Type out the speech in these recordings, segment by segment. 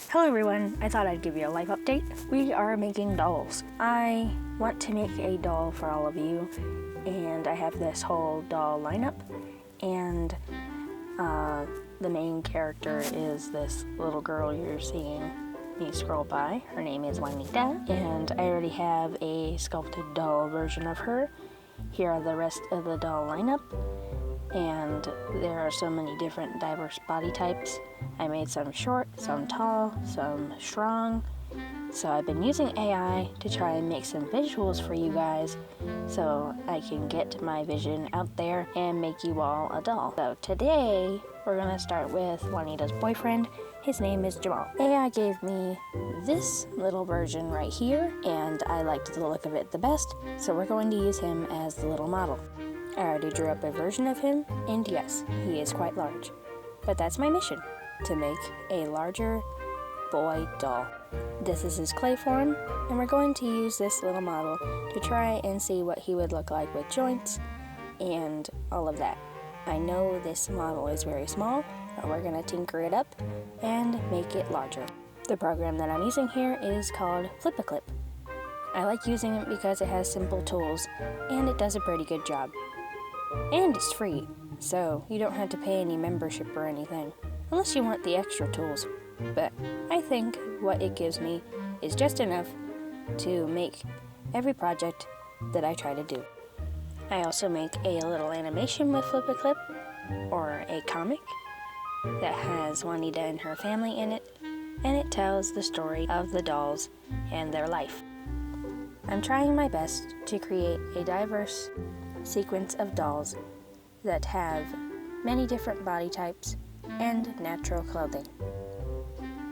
Hello everyone, I thought I'd give you a life update. We are making dolls. I want to make a doll for all of you, and I have this whole doll lineup, and the main character is this little girl you're seeing me scroll by. Her name is Juanita, and I already have a sculpted doll version of her. Here are the rest of the doll lineup, and there are so many different diverse body types. I made some short, some tall, some strong. So I've been using AI to try and make some visuals for you guys so I can get my vision out there and make you all a doll. So today we're gonna start with Juanita's boyfriend. His name is Jamal. AI gave me this little version right here, and I liked the look of it the best, so we're going to use him as the little model. I already drew up a version of him, and yes, he is quite large. But that's my mission, to make a larger boy doll. This is his clay form, and we're going to use this little model to try and see what he would look like with joints and all of that. I know this model is very small, but we're going to tinker it up and make it larger. The program that I'm using here is called Flip-A-Clip. I like using it because it has simple tools, and it does a pretty good job. And it's free, so you don't have to pay any membership or anything, unless you want the extra tools. But I think what it gives me is just enough to make every project that I try to do. I also make a little animation with Flip-A-Clip, or a comic, that has Juanita and her family in it, and it tells the story of the dolls and their life. I'm trying my best to create a diverse sequence of dolls that have many different body types and natural clothing.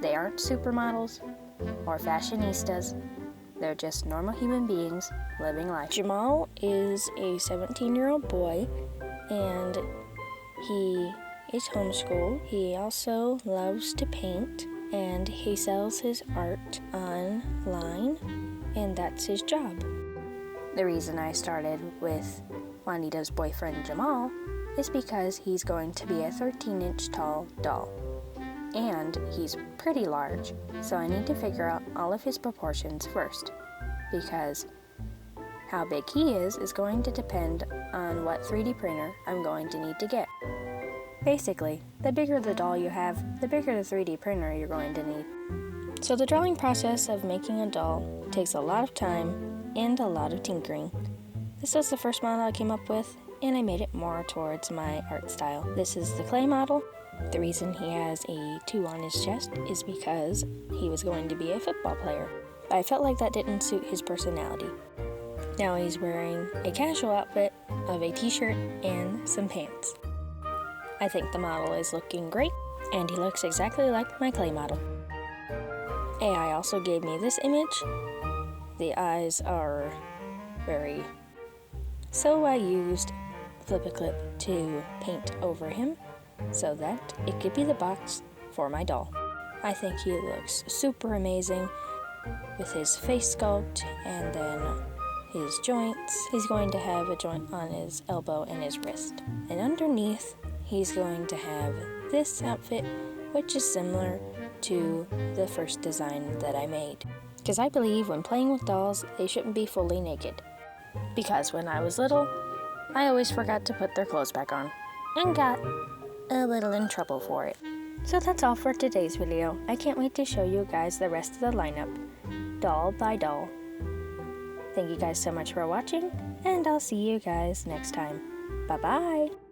They aren't supermodels or fashionistas, they're just normal human beings living life. Jamal is a 17-year-old boy, and he is homeschooled. He also loves to paint, and he sells his art online, and that's his job. The reason I started with Juanita's boyfriend Jamal is because he's going to be a 13-inch tall doll. And he's pretty large, so I need to figure out all of his proportions first, because how big he is going to depend on what 3D printer I'm going to need to get. Basically, the bigger the doll you have, the bigger the 3D printer you're going to need. So the drawing process of making a doll takes a lot of time and a lot of tinkering. This was the first model I came up with, and I made it more towards my art style. This is the clay model. The reason he has a 2 on his chest is because he was going to be a football player. I felt like that didn't suit his personality. Now he's wearing a casual outfit of a t-shirt and some pants. I think the model is looking great, and he looks exactly like my clay model. AI also gave me this image. The eyes are very... So I used Flip-A-Clip to paint over him so that it could be the box for my doll. I think he looks super amazing with his face sculpt and then his joints. He's going to have a joint on his elbow and his wrist. And underneath, he's going to have this outfit, which is similar to the first design that I made. Because I believe when playing with dolls, they shouldn't be fully naked. Because when I was little, I always forgot to put their clothes back on and got a little in trouble for it. So that's all for today's video. I can't wait to show you guys the rest of the lineup, doll by doll. Thank you guys so much for watching, and I'll see you guys next time. Bye-bye!